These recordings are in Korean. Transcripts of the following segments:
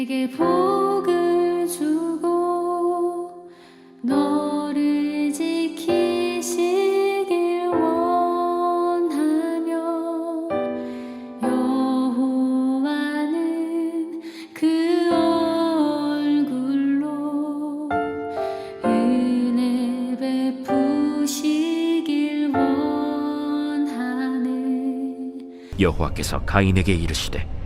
내게 복을 주고 너를 지키시길 원하며 여호와는 그 얼굴로 은혜 베푸시길 원하네. 여호와께서 가인에게 이르시되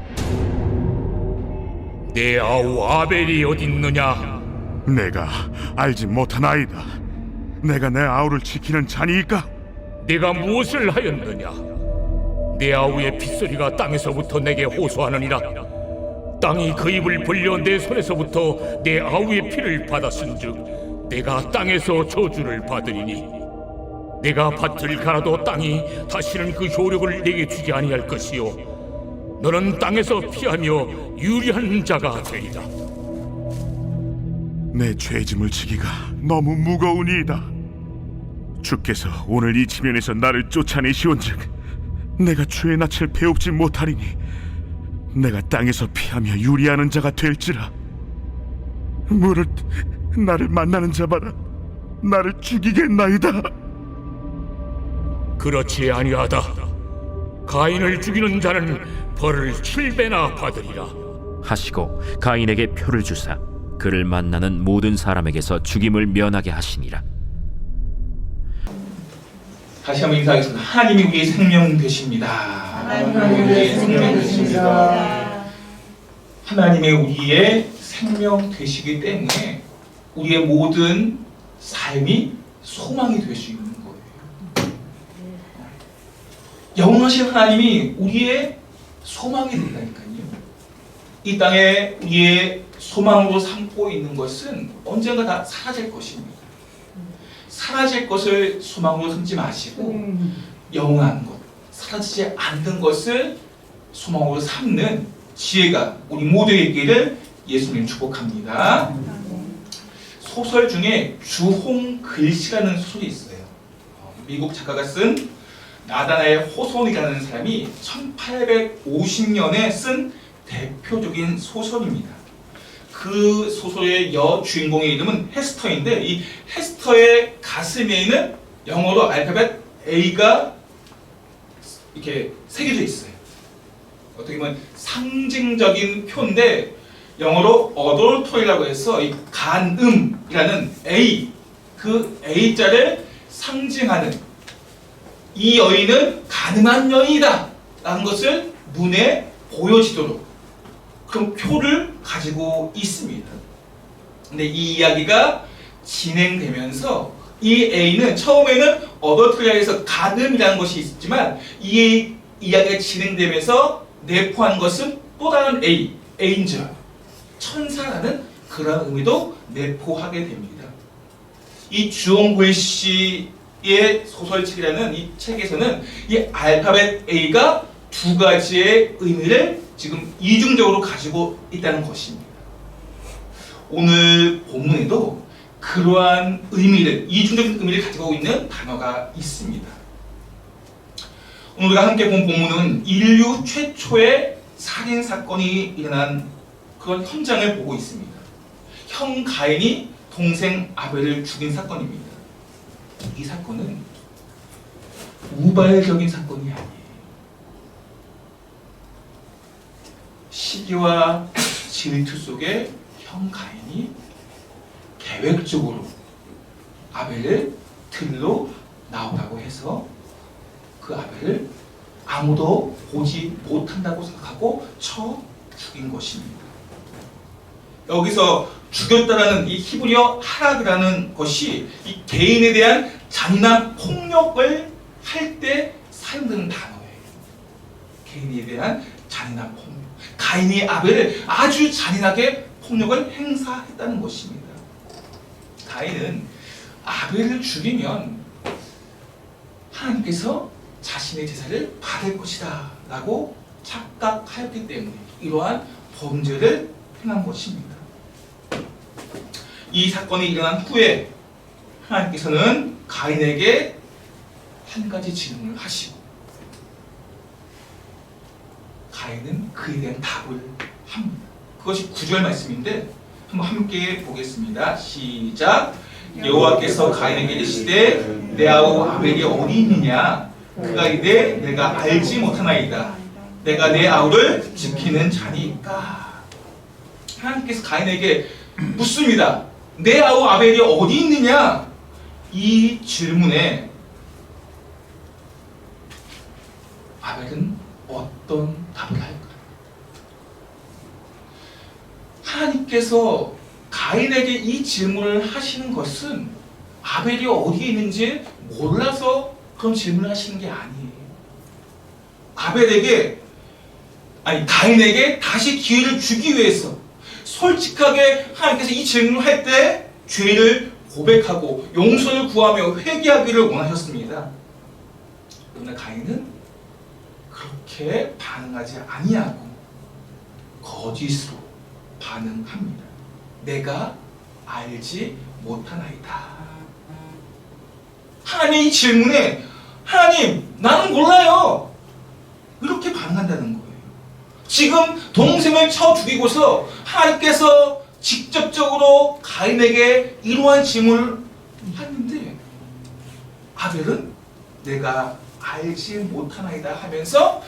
내 아우 아벨이 어딨느냐? 내가 알지 못하나이다. 내가 내 아우를 지키는 자니이까? 내가 무엇을 하였느냐? 내 아우의 핏소리가 땅에서부터 내게 호소하느니라. 땅이 그 입을 벌려 내 손에서부터 내 아우의 피를 받았은즉 내가 땅에서 저주를 받으리니 내가 밭을 갈아도 땅이 다시는 그 효력을 내게 주지 아니할 것이요 너는 땅에서 피하며 유리한 자가 되리라. 내 죄짐을 지기가 너무 무거우니이다. 주께서 오늘 이 지면에서 나를 쫓아내시온즉 내가 죄의 낯을 배웁지 못하리니 내가 땅에서 피하며 유리하는 자가 될지라. 무릇 나를 만나는 자마다 나를 죽이겠나이다. 그렇지 아니하다. 가인을 죽이는 자는 벌을 7배나 받으리라. 하시고 가인에게 표를 주사 그를 만나는 모든 사람에게서 죽임을 면하게 하시니라. 다시 한번 인사하겠습니다. 하나님이 우리의 생명 되십니다. 하나님이 우리의 생명 되십니다. 하나님의 우리의 생명 되시기 때문에 우리의 모든 삶이 소망이 될 수 있는 거예요. 영원하신 하나님이 우리의 소망이 된다니까요. 이 땅에 우리의 소망으로 삼고 있는 것은 언젠가 다 사라질 것입니다. 사라질 것을 소망으로 삼지 마시고 영원한 것, 사라지지 않는 것을 소망으로 삼는 지혜가 우리 모두에게 있기를 예수님 축복합니다. 소설 중에 주홍글씨라는 소설이 있어요. 미국 작가가 쓴 나다나엘 호손이라는 사람이 1850년에 쓴 대표적인 소설입니다. 그 소설의 여주인공의 이름은 헤스터인데 이 헤스터의 가슴에 있는 영어로 알파벳 A가 이렇게 새겨져 있어요. 어떻게 보면 상징적인 표인데 영어로 adultery라고 해서 이 간음이라는 A, 그 A자를 상징하는 이 여인은 가늠한 여인이다 라는 것을 눈에 보여지도록 그런 표를 가지고 있습니다. 근데 이 이야기가 진행되면서 이 A는 처음에는 어더트리아에서 가늠이라는 것이 있지만 이 이야기가 진행되면서 내포한 것은 또 다른 A, 엔젤, 천사라는 그런 의미도 내포하게 됩니다. 이 주홍글 씨의 소설책이라는 이 책에서는 이 알파벳 A가 두 가지의 의미를 지금 이중적으로 가지고 있다는 것입니다. 오늘 본문에도 그러한 의미를, 이중적인 의미를 가지고 있는 단어가 있습니다. 오늘 우리가 함께 본 본문은 인류 최초의 살인사건이 일어난 그런 현장을 보고 있습니다. 형 가인이 동생 아벨을 죽인 사건입니다. 이 사건은 우발적인 사건이 아니에요. 시기와 질투 속에 형 가인이 계획적으로 아벨을 들로 나오라고 해서 그 아벨을 아무도 보지 못한다고 생각하고 쳐 죽인 것입니다. 여기서 죽였다라는 이 히브리어 하락이라는 것이 이 개인에 대한 잔인한 폭력을 할 때 사용되는 단어예요. 개인에 대한 잔인한 폭력. 가인이 아벨을 아주 잔인하게 폭력을 행사했다는 것입니다. 가인은 아벨을 죽이면 하나님께서 자신의 제사를 받을 것이다 라고 착각하였기 때문에 이러한 범죄를 행한 것입니다. 이 사건이 일어난 후에 하나님께서는 가인에게 한 가지 질문을 하시고 가인은 그에 대한 답을 합니다. 그것이 9절 말씀인데 한번 함께 보겠습니다. 시작. 여호와께서 가인에게 이르시되 내 아우 아벨이 어디 있느냐? 그가 이르되 내가 알지 못하나이다. 내가 내 아우를 지키는 자니까. 하나님께서 가인에게 묻습니다. 내 아우 아벨이 어디 있느냐? 이 질문에 아벨은 어떤 답을 할까요? 하나님께서 가인에게 이 질문을 하시는 것은 아벨이 어디에 있는지 몰라서 그런 질문을 하시는 게 아니에요. 가인에게 다시 기회를 주기 위해서 솔직하게 하나님께서 이 질문을 할 때 죄를 고백하고 용서를 구하며 회개하기를 원하셨습니다. 그러나 가인은 그렇게 반응하지 아니하고 거짓으로 반응합니다. 내가 알지 못하나이다. 하나님의 이 질문에 하나님 나는 몰라요. 이렇게 반응한다는 거예요. 지금 동생을 쳐 죽이고서 하나님께서 직접적으로 가인에게 이러한 질문을 했는데 아벨은 내가 알지 못하나이다 하면서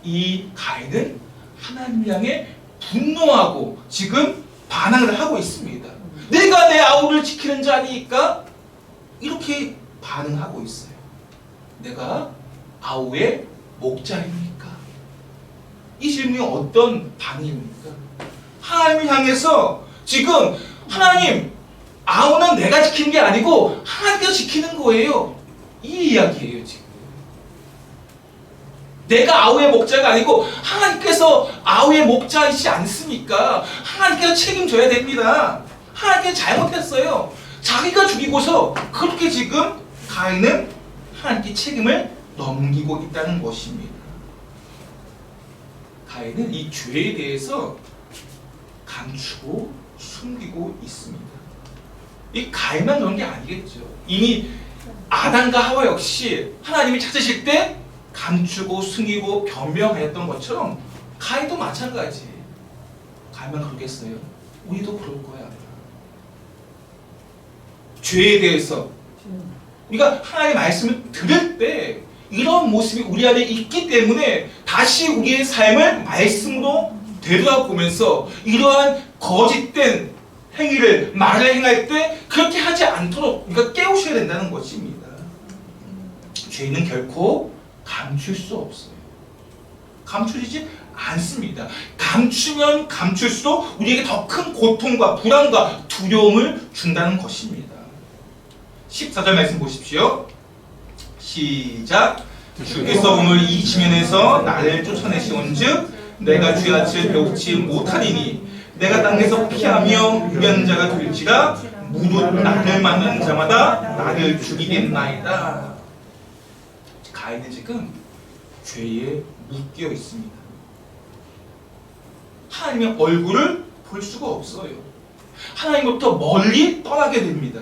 이 가인은 하나님 향해 분노하고 지금 반항을 하고 있습니다. 내가 내 아우를 지키는 자니까 이렇게 반응하고 있어요. 내가 아우의 목자입니까? 이 질문이 어떤 반응입니까? 하나님을 향해서 지금 하나님 아우는 내가 지키는 게 아니고 하나님께서 지키는 거예요. 이 이야기예요. 지금 내가 아우의 목자가 아니고 하나님께서 아우의 목자이지 않습니까? 하나님께서 책임져야 됩니다. 하나님께서 잘못했어요. 자기가 죽이고서 그렇게 지금 가인은 하나님께 책임을 넘기고 있다는 것입니다. 가인은 이 죄에 대해서 감추고 숨기고 있습니다. 이 가인만 그런 게 아니겠죠. 이미 아담과 하와 역시 하나님이 찾으실 때 감추고 숨기고 변명하였던 것처럼 가인도 마찬가지. 가인만 그러겠어요? 우리도 그럴 거야. 죄에 대해서 우리가 하나님의 말씀을 들을 때 이런 모습이 우리 안에 있기 때문에 다시 우리의 삶을 말씀으로 되돌아보면서 이러한 거짓된 행위를 말을 행할 때 그렇게 하지 않도록 우리가 깨우셔야 된다는 것입니다. 죄는 결코 감출 수 없어요. 감추지 않습니다. 감추면 감출수록 우리에게 더 큰 고통과 불안과 두려움을 준다는 것입니다. 14절 말씀 보십시오. 시작. 주께서 오늘 이 지면에서 나를 쫓아내시온즉 내가 죄악을 배우지 못하리니 내가 땅에서 피하며 유련자가 될지라 무릇 나를 만나는 자마다 나를 죽이겠나이다. 가인은 지금 죄에 묶여 있습니다. 하나님의 얼굴을 볼 수가 없어요. 하나님부터 멀리 떠나게 됩니다.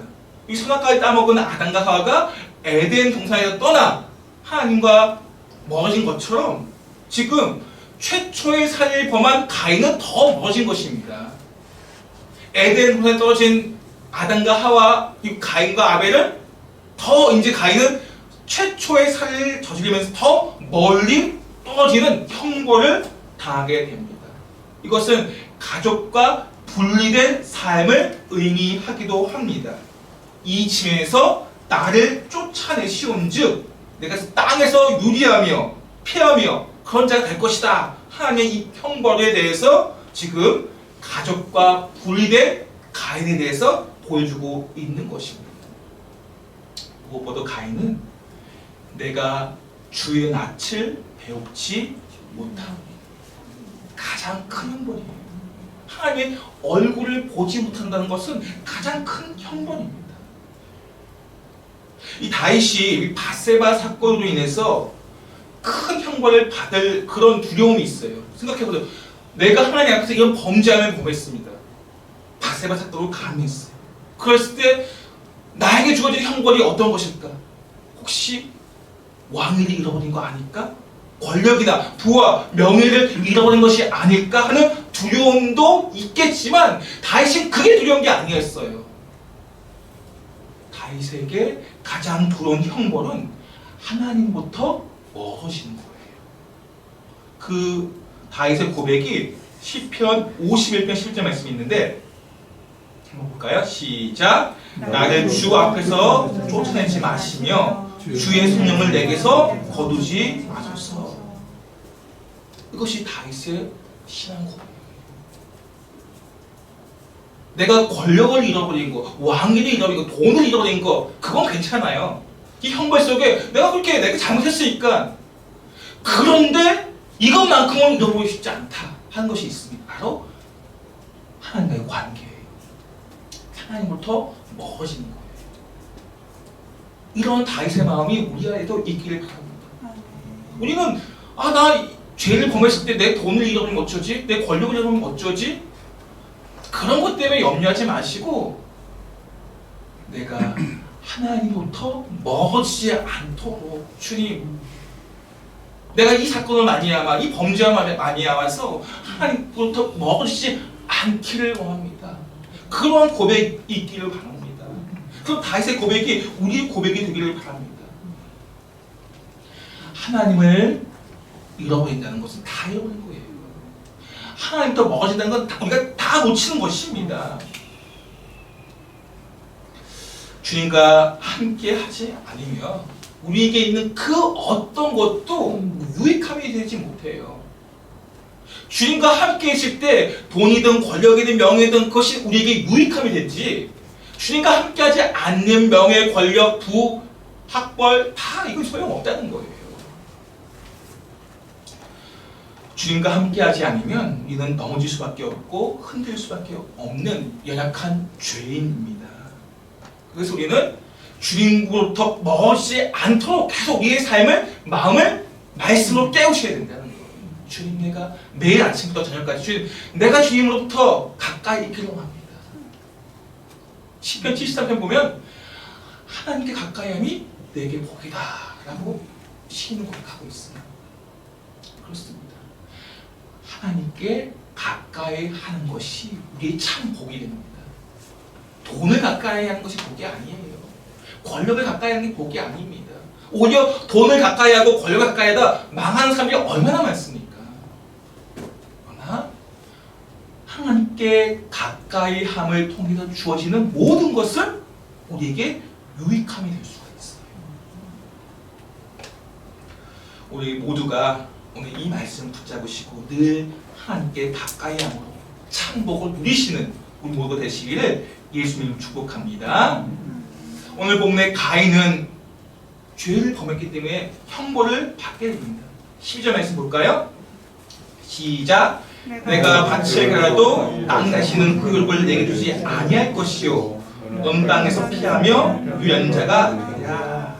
이 선악과를 따먹은 아담과 하와가 에덴 동산에서 떠나 하나님과 멀어진 것처럼 지금 최초의 살인을 범한 가인은 더 멀어진 것입니다. 에덴 동산에 떨어진 아담과 하와, 이 가인과 아벨은 더 이제 가인은 최초의 살인을 저지르면서 더 멀리 떨어지는 형벌을 당하게 됩니다. 이것은 가족과 분리된 삶을 의미하기도 합니다. 이 지면에서 나를 쫓아내시온즉 내가 땅에서 유리하며 피하며 그런 자가 될 것이다. 하나님의 이 형벌에 대해서 지금 가족과 분리된 가인에 대해서 보여주고 있는 것입니다. 무엇보다 가인은 내가 주의 낯을 배웁지 못함. 가장 큰 형벌이에요. 하나님의 얼굴을 보지 못한다는 것은 가장 큰 형벌입니다. 이 다윗이 밧세바 사건으로 인해서 큰 형벌을 받을 그런 두려움이 있어요. 생각해보세요. 내가 하나님 앞에서 이런 범죄함을 범했습니다. 밧세바 사건으로 감했어요. 그랬을 때 나에게 주어진 형벌이 어떤 것일까? 혹시 왕위를 잃어버린 거 아닐까? 권력이나 부와 명예를 잃어버린 것이 아닐까 하는 두려움도 있겠지만 다윗은 그게 두려운 게 아니었어요. 다윗에게 가장 두려운 형벌은 하나님부터 멀어지는 거예요. 그 다윗의 고백이 시편 51편 11절 말씀이 있는데 한번 볼까요? 시작. 나를 주 앞에서 쫓아내지 마시며 주의 성령을 내게서 거두지 마소서. 이것이 다윗의 신앙 고백이에요. 내가 권력을 잃어버린 거, 왕위를 잃어버린 거, 돈을 잃어버린 거, 그건 괜찮아요. 이 형벌 속에 내가 그렇게 내가 잘못했으니까. 그런데 이것만큼은 잃어버리고 싶지 않다 하는 것이 있습니다. 바로 하나님과의 관계예요. 하나님부터 멀어지는 거예요. 이런 다윗의 마음이 우리 안에도 있기를 바랍니다. 우리는 나 죄를 범했을 때 내 돈을 잃어버리면 어쩌지? 내 권력을 잃어버리면 어쩌지? 그런 것 때문에 염려하지 마시고 내가 하나님부터 멀어지지 않도록 주님, 내가 이 사건을 많이야마, 이 범죄와 많이야마서 하나님부터 멀어지지 않기를 원합니다. 그러한 고백이 있기를 바랍니다. 그럼 다윗의 고백이 우리의 고백이 되기를 바랍니다. 하나님을 잃어버린다는 것은 다 잃어버린 거예요. 하나님부터 멀어진다는 건 우리가 다 놓치는 것입니다. 주님과 함께 하지 않으면 우리에게 있는 그 어떤 것도 유익함이 되지 못해요. 주님과 함께 있을 때 돈이든 권력이든 명예든 그것이 우리에게 유익함이 되지, 주님과 함께 하지 않는 명예, 권력, 부, 학벌 다 이건 소용없다는 거예요. 주님과 함께 하지 않으면 우리는 넘어질 수밖에 없고 흔들 수밖에 없는 연약한 죄인입니다. 그래서 우리는 주님으로부터 멀어지지 않도록 계속 우리의 삶을, 마음을 말씀으로 깨우셔야 된다는 거예요. 주님, 내가 매일 아침부터 저녁까지 주님, 내가 주님으로부터 가까이 있기를 원합니다. 시편 73편 보면 하나님께 가까이함이 내게 복이다 라고 시인은 고백하고 있습니다. 그렇습니다. 하나님께 가까이 하는 것이 우리의 참 복이 됩니다. 돈을 가까이 하는 것이 복이 아니에요. 권력을 가까이 하는 게 복이 아닙니다. 오히려 돈을 가까이 하고 권력을 가까이 하다 망하는 사람이 얼마나 많습니까? 그러나 하나님께 가까이 함을 통해서 주어지는 모든 것을 우리에게 유익함이 될 수가 있어요. 우리 모두가 오늘 이 말씀 붙잡으시고 늘 하나님께 가까이 함으로 참 복을 누리시는 우리 모두가 되시기를 예수님 축복합니다. 오늘 본문의 가인은 죄를 범했기 때문에 형벌을 받게 됩니다. 12절 말씀 볼까요? 시작. 내가 밭을 갈아도 땅 다시는 그 율법을 내게 주지 아니할 것이요 넌 땅에서 피하며 유리한 자가 되리라.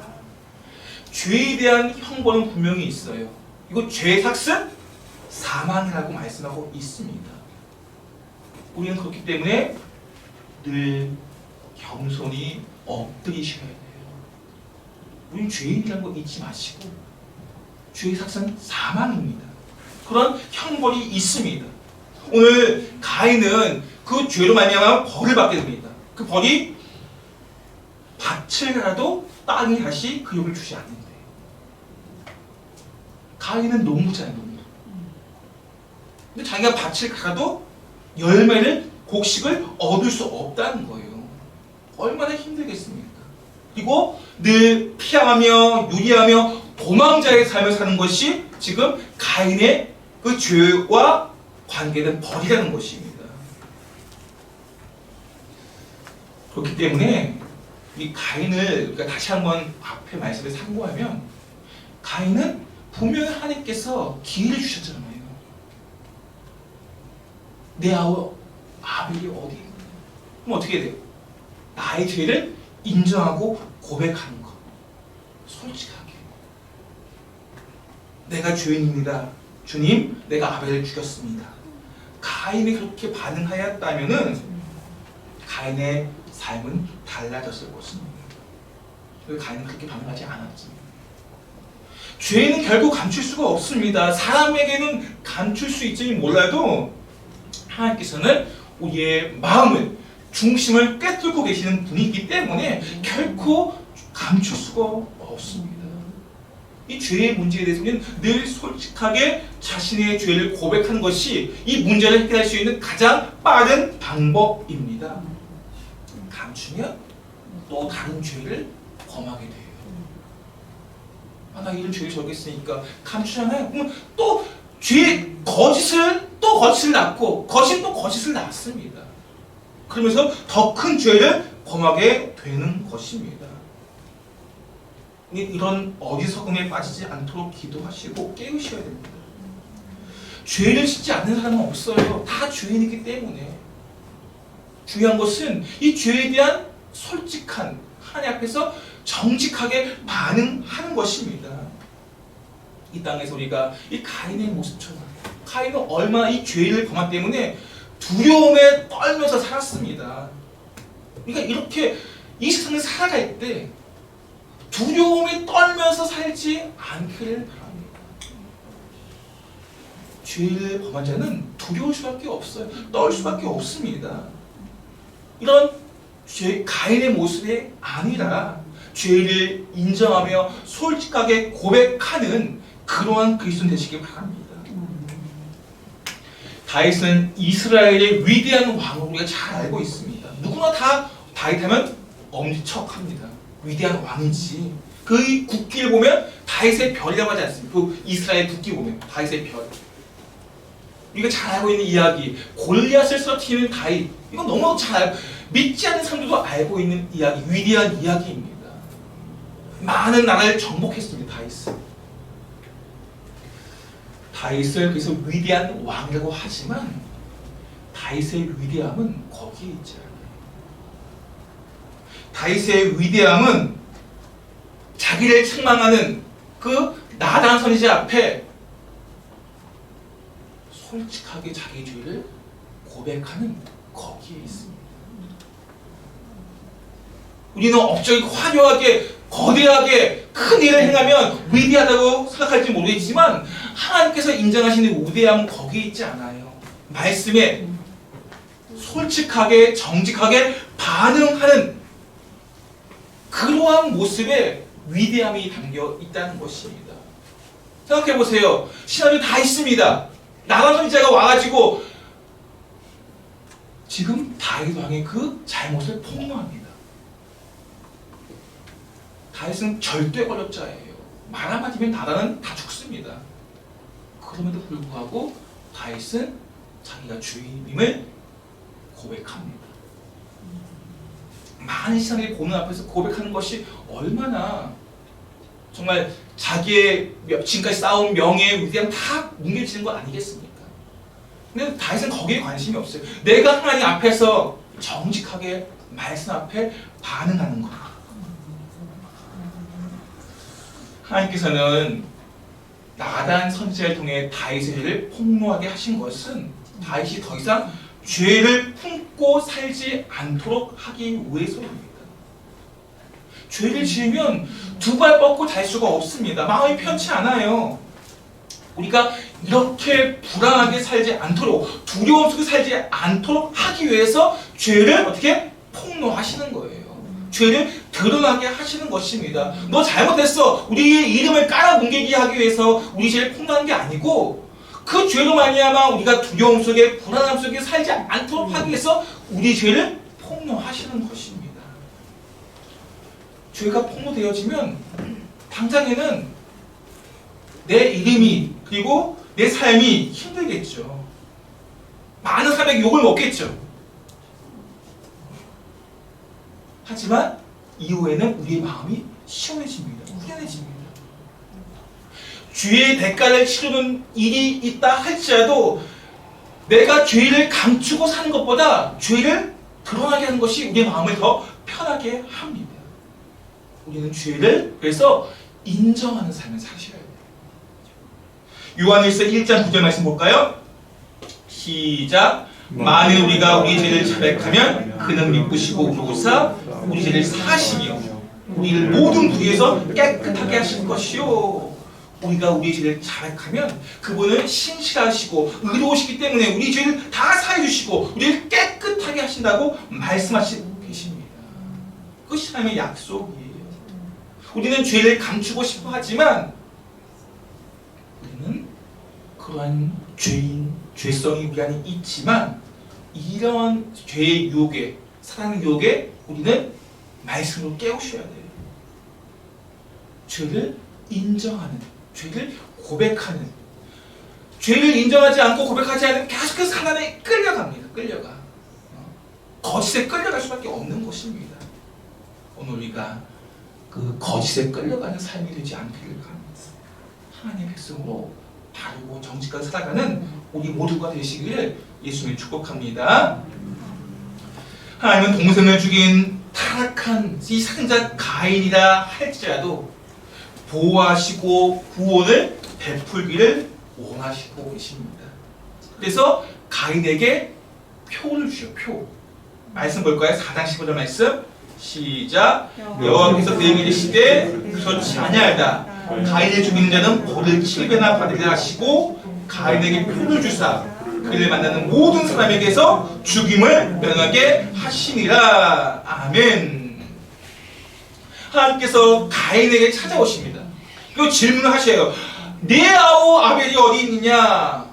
죄에 대한 형벌은 분명히 있어요. 이거 죄의 삭은 사망이라고 말씀하고 있습니다. 우리는 그렇기 때문에 늘 겸손히 엎드리셔야 돼요. 우리는 죄인이라는 거 잊지 마시고 죄의 삭은 사망입니다. 그런 형벌이 있습니다. 오늘 가인은 그 죄로 말미암아 벌을 받게 됩니다. 그 벌이 밭을 갈아도 땅이 다시 그 욕을 주지 않는데, 가인은 농부잖아요, 농부. 근데 자기가 밭을 갈아도 열매를, 곡식을 얻을 수 없다는 거예요. 얼마나 힘들겠습니까? 그리고 늘 피하며 유리하며 도망자의 삶을 사는 것이 지금 가인의 그 죄와 관계된 벌이라는 것입니다. 그렇기 때문에 이 가인을 그러니까 다시 한번 앞에 말씀을 참고하면 가인은 분명히 하나님께서 기회를 주셨잖아요. 내 아벨이 어디 있느냐? 그럼 어떻게 돼요? 나의 죄를 인정하고 고백하는 것. 솔직하게. 내가 죄인입니다. 주님, 내가 아벨을 죽였습니다. 가인이 그렇게 반응하였다면은 가인의 삶은 달라졌을 것입니다. 가인은 그렇게 반응하지 않았습니다. 죄는 결국 감출 수가 없습니다. 사람에게는 감출 수 있을지 몰라도 하나님께서는 우리의 마음을, 중심을 꿰뚫고 계시는 분이기 때문에 결코 감출 수가 없습니다. 이 죄의 문제에 대해서는 늘 솔직하게 자신의 죄를 고백하는 것이 이 문제를 해결할 수 있는 가장 빠른 방법입니다. 감추면 또 다른 죄를 범하게 돼요. 나 이런 죄를 저겠으니까 감추잖아요. 그러면 또 거짓을 낳고 거짓은 또 거짓을 낳습니다. 그러면서 더 큰 죄를 범하게 되는 것입니다. 이런 어리석음에 빠지지 않도록 기도하시고 깨우셔야 됩니다. 죄를 짓지 않는 사람은 없어요. 다 죄인이기 때문에. 중요한 것은 이 죄에 대한 솔직한, 하나님 앞에서 정직하게 반응하는 것입니다. 이 땅에서 우리가 이 가인의 모습처럼, 가인은 얼마나 이 죄를 범한 때문에 두려움에 떨면서 살았습니다. 그러니까 이렇게 이 세상에 살아갈 때 두려움에 떨면서 살지 않기를 바랍니다. 죄를 범한 자는 두려울 수밖에 없어요. 떨 수밖에 없습니다. 이런 가인의 모습이 아니라 죄를 인정하며 솔직하게 고백하는 그러한 그리스도인 되시길 바랍니다. 다윗은 이스라엘의 위대한 왕으로 우리가 잘 알고 있습니다. 누구나 다 다윗하면 엄지척합니다. 위대한 왕이지. 그 국기를 보면 다윗의 별이라고 하지 않습니까? 그 이스라엘 국기 보면 다윗의 별. 우리가 잘 알고 있는 이야기, 골리앗을 쓰러뜨리는 다윗. 이건 너무 잘 믿지 않는 사람들도 알고 있는 이야기, 위대한 이야기입니다. 많은 나라를 정복했습니다. 다윗을 그래서 위대한 왕이라고 하지만 다윗의 위대함은 거기에 있지 않아요. 다윗의 위대함은 자기를 책망하는 그 나단 선지자 앞에 솔직하게 자기 죄를 고백하는 거기에 있습니다. 우리는 업적이 화려하게 거대하게 큰 일을 행하면 위대하다고 생각할지 모르겠지만 하나님께서 인정하시는 위대함은 거기에 있지 않아요. 말씀에 솔직하게 정직하게 반응하는 그러한 모습에 위대함이 담겨 있다는 것입니다. 생각해 보세요. 시나리오 다 있습니다. 나단 선지자가 와가지고 지금 다윗 왕의 그 잘못을 폭로합니다. 다윗은 절대 권력자예요. 말 한마디면 나단은 다 죽습니다. 그럼에도 불구하고 다윗은 자기가 주인임을 고백합니다. 많은 시선이 보는 앞에서 고백하는 것이 얼마나 정말 자기의 지금까지 쌓아온 명예, 위대함 다 뭉개지는 것 아니겠습니까? 근데 다윗은 거기에 관심이 없어요. 내가 하나님 앞에서 정직하게 말씀 앞에 반응하는 것. 하나님께서는 나단 선지자를 통해 다윗의 죄를 폭로하게 하신 것은 다윗이 더 이상 죄를 품고 살지 않도록 하기 위해서입니다. 죄를 지으면 두 발 뻗고 달 수가 없습니다. 마음이 편치 않아요. 우리가 이렇게 불안하게 살지 않도록, 두려움 속에 살지 않도록 하기 위해서 죄를 어떻게 폭로하시는 거예요. 죄를 드러나게 하시는 것입니다. 너 잘못했어. 우리의 이름을 깔아뭉개게 하기 위해서 우리 죄를 폭로하는 게 아니고 그 죄로 말미암아 우리가 두려움 속에 불안함 속에 살지 않도록 하기 위해서 우리 죄를 폭로하시는 것입니다. 죄가 폭로되어지면 당장에는 내 이름이 그리고 내 삶이 힘들겠죠. 많은 사람에게 욕을 먹겠죠. 하지만 이후에는 우리의 마음이 시원해집니다. 후련해집니다. 죄의 대가를 치르는 일이 있다 할지라도 내가 죄를 감추고 사는 것보다 죄를 드러나게 하는 것이 우리의 마음을 더 편하게 합니다. 우리는 죄를 그래서 인정하는 삶을 사셔야 돼요. 요한일서 1장 9절 말씀 볼까요? 시작. 만일 우리가 우리 죄를 자백하면 그는 믿으시고 우로사 우리 죄를 사하시며 우리를 모든 불의에서 깨끗하게 하실 것이요. 우리가 우리의 죄를 자백하면 그분은 신실하시고 의로우시기 때문에 우리 죄를 다 사해 주시고 우리를 깨끗하게 하신다고 말씀하시고 계십니다. 그것이 하나님의 약속이에요. 우리는 죄를 감추고 싶어 하지만 우리는 그러한 죄성이 우리 안에 있지만 이런 죄의 유혹에, 사랑의 유혹에 우리는 말씀으로 깨우셔야 돼요. 죄를 인정하는, 죄를 고백하는, 죄를 인정하지 않고 고백하지 않으면 계속해서 하나님에 끌려갑니다. 끌려가. 거짓에 끌려갈 수밖에 없는 것입니다. 오늘 우리가 그 거짓에 끌려가는 삶이 되지 않기를 바랍니다. 하나님의 백성으로 바르고 정직하게 살아가는 우리 모두가 되시기를 예수님을 축복합니다. 하나님은 동생을 죽인 타락한 이 살인자 가인이라 할지라도 보호하시고 구원을 베풀기를 원하시고 계십니다. 그래서 가인에게 표를 주셔. 표. 말씀 볼까요? 4장 15절 말씀 시작. 여호와께서 그에게 이르시되 그렇지 아니하다. 가인을 죽이는 자는 벌을 7배나 받으리라 하시고 가인에게 표를 주사 그를 만나는 모든 사람에게서 죽임을 면하게 하시니라. 아멘. 하나님께서 가인에게 찾아오십니다. 그리고 질문을 하셔요. 내 아우 아벨이 어디 있느냐?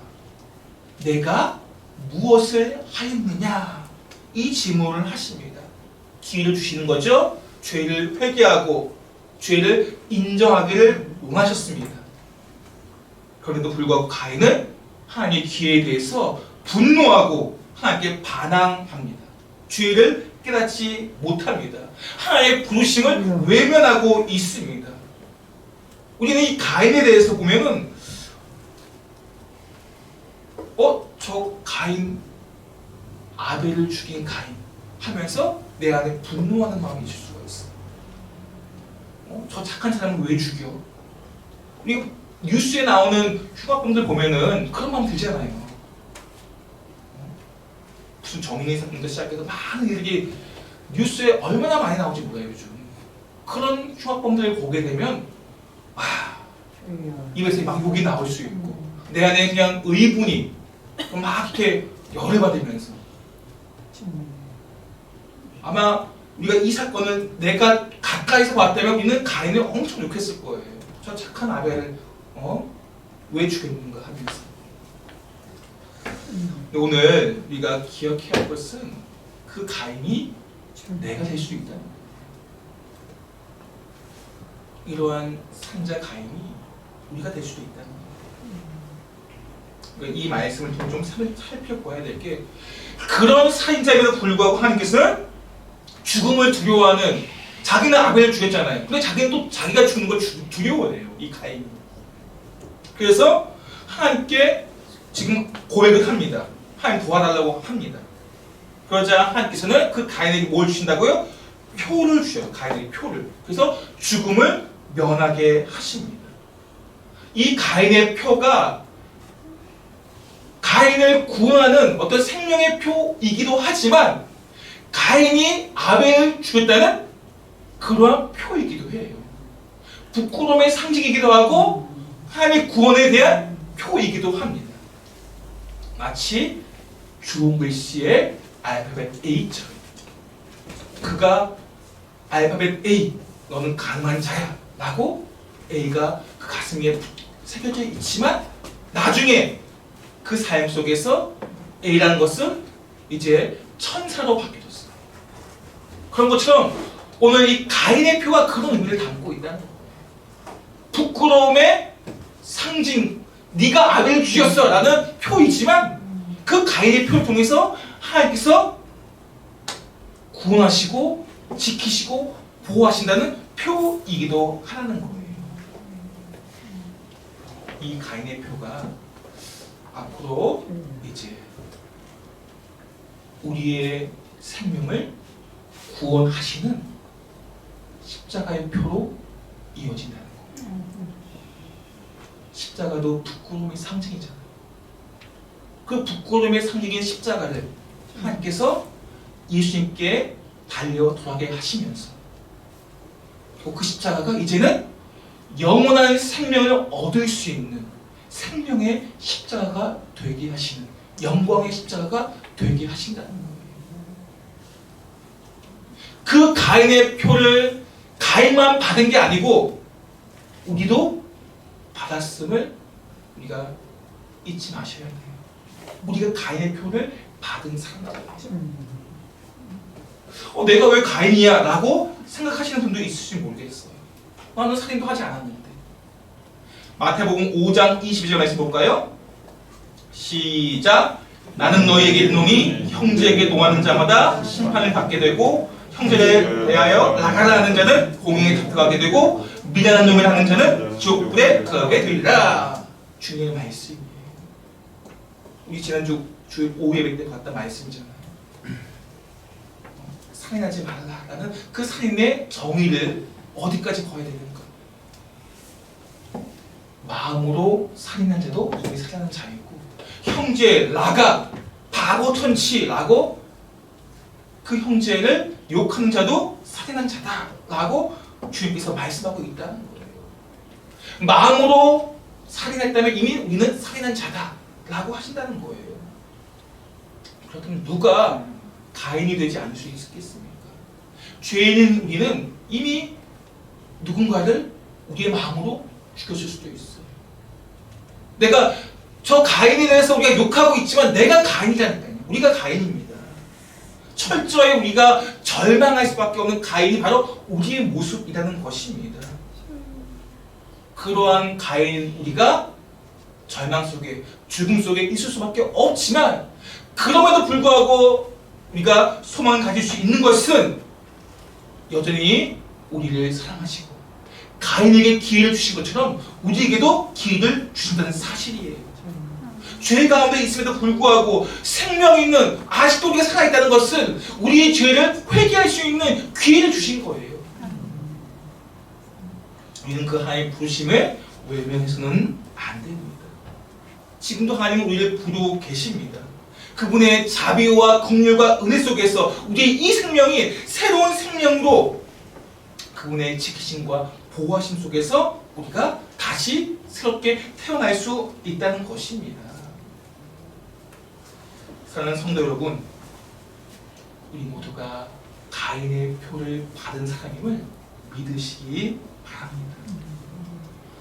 내가 무엇을 하였느냐? 이 질문을 하십니다. 기회를 주시는 거죠. 죄를 회개하고 죄를 인정하기를 원하셨습니다. 그런데도 불구하고 가인은 하나님의 기회에 대해서 분노하고 하나님께 반항합니다. 죄를 깨닫지 못합니다. 하나님의 부르심을 외면하고 있습니다. 우리는 이 가인에 대해서 보면은 저 가인, 아벨을 죽인 가인 하면서 내 안에 분노하는 마음이 있을 수가 있어요. 저 착한 사람을 왜 죽여? 우리 뉴스에 나오는 흉악범들 보면은 그런 마음 들잖아요. 무슨 정인의 사건부터 시작해서 많은 일이 뉴스에 얼마나 많이 나오지 몰라요 요즘. 그런 흉악범들을 보게 되면 입에서 막 욕이 나올 수 있고 내 안에 그냥 의분이 막 이렇게 열을 받으면서 아마 우리가 이 사건을 내가 가까이서 봤다면 우리는 가인을 엄청 욕했을 거예요. 저 착한 아벨을 왜 죽였는가 하면서. 근데 오늘 우리가 기억해야 할 것은 그 가인이 내가 될 수도 있다는 거예요. 이러한 산자 가인이 우리가 될 수도 있다는 거예요. 그러니까 이 말씀을 좀 살펴봐야 될 게 그런 살인자임에도 불구하고 하나님께서는 죽음을 두려워하는 자기는 아벨을 죽였잖아요. 근데 자기는 또 자기가 죽는 걸 두려워해요. 이 가인이. 그래서 하나님께 지금 고백을 합니다. 하나님 도와달라고 합니다. 그러자 하나님께서는 그 가인에게 뭘 주신다고요? 표를 주셔요. 가인에게 표를. 그래서 죽음을 면하게 하십니다. 이 가인의 표가 가인을 구원하는 어떤 생명의 표이기도 하지만 가인이 아벨을 죽였다는 그러한 표이기도 해요. 부끄러움의 상징이기도 하고 하나님의 구원에 대한 표이기도 합니다. 마치 주홍 글씨의 알파벳 A처럼 그가 알파벳 A 너는 가능한 자야 라고 A가 그 가슴에 새겨져 있지만 나중에 그 삶 속에서 A라는 것은 이제 천사로 바뀌어졌어요. 그런 것처럼 오늘 이 가인의 표가 그런 의미를 담고 있다는 거예요. 부끄러움의 상징, 네가 아벨을 죽였어 라는 표이지만 그 가인의 표를 통해서 하나님께서 구원하시고 지키시고 보호하신다는 표이기도 하라는 거예요. 이 가인의 표가 앞으로 이제 우리의 생명을 구원하시는 십자가의 표로 이어진다는 거예요. 십자가도 부끄러움의 상징이잖아요. 그 부끄러움의 상징인 십자가를 하나님께서 예수님께 달려 돌아가게 하시면서 그 십자가가 이제는 영원한 생명을 얻을 수 있는 생명의 십자가가 되게 하시는, 영광의 십자가가 되게 하신다는 거예요. 그 가인의 표를 가인만 받은 게 아니고 우리도 받았음을 우리가 잊지 마셔야 돼요. 우리가 가인의 표를 받은 사람들이에요. 내가 왜 가인이야? 라고 생각하시는 분도 있을지 모르겠어요. 나는 살인도 하지 않았는데. 마태복음 5장 22절 말씀 볼까요? 시작. 나는 너희에게 이르노니 형제에게 노하는 자마다 심판을 받게 되고 형제를 대하여 나가라 하는 자는 공의에 들어가게 되고 미련한 놈을 하는 자는 지옥불에 들어가게 되리라. 주님의 말씀이에요. 우리 지난주 주 오후 예배 때 봤던 말씀이잖아요. 살인하지 말라라는 그 살인의 정의를 어디까지 거야 되는가? 마음으로 살인한 자도 이미 살인한 자이고, 형제 라가 바보 턴치라고 그 형제를 욕하는 자도 살인한 자다라고 주님께서 말씀하고 있다는 거예요. 마음으로 살인했다면 이미 우리는 살인한 자다라고 하신다는 거예요. 그렇다면 누가 가인이 되지 않을 수 있겠습니까? 죄인인 우리는 이미 누군가를 우리의 마음으로 죽였을 수도 있어요. 내가 저 가인에 대해서 우리가 욕하고 있지만 내가 가인이라니까요. 우리가 가인입니다. 철저히 우리가 절망할 수밖에 없는 가인이 바로 우리의 모습이라는 것입니다. 그러한 가인 우리가 절망 속에, 죽음 속에 있을 수밖에 없지만, 그럼에도 불구하고 우리가 소망을 가질 수 있는 것은 여전히 우리를 사랑하시고 가인에게 기회를 주신 것처럼 우리에게도 기회를 주신다는 사실이에요. 죄 가운데 있음에도 불구하고 생명이 있는, 아직도 우리가 살아있다는 것은 우리의 죄를 회개할 수 있는 기회를 주신 거예요. 우리는 그 하나님의 부르심을 외면해서는 안 됩니다. 지금도 하나님은 우리를 부르고 계십니다. 그분의 자비와 긍휼과 은혜 속에서 우리의 이 생명이 새로운 생명으로 그분의 지키심과 보호하심 속에서 우리가 다시 새롭게 태어날 수 있다는 것입니다. 사랑하는 성도 여러분, 우리 모두가 가인의 표를 받은 사람임을 믿으시기 바랍니다.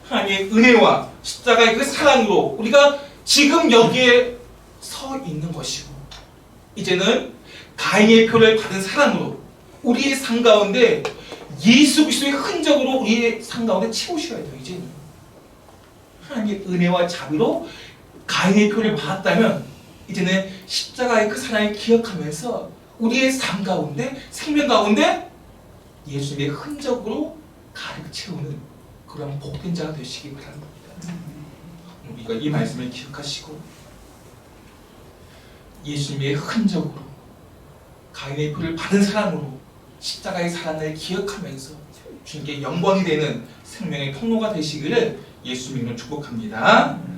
하나님의 은혜와 십자가의 그 사랑으로 우리가 지금 여기에 서 있는 것이고, 이제는 가인의 표를 받은 사람으로 우리의 삶 가운데 예수 그리스도의 흔적으로 우리의 삶 가운데 채우셔야 돼요. 이제는 하나님의 은혜와 자비로 가인의 표를 받았다면 이제는 십자가의 그 사랑을 기억하면서 우리의 삶 가운데, 생명 가운데 예수님의 흔적으로 가득 채우는 그런 복된 자가 되시기 바랍니다. 우리가 이 말씀을 기억하시고 예수님의 흔적으로 가인의 표를 받은 사람으로 십자가의 사랑을 기억하면서 주님께 영광이 되는 생명의 통로가 되시기를 예수님으로 축복합니다.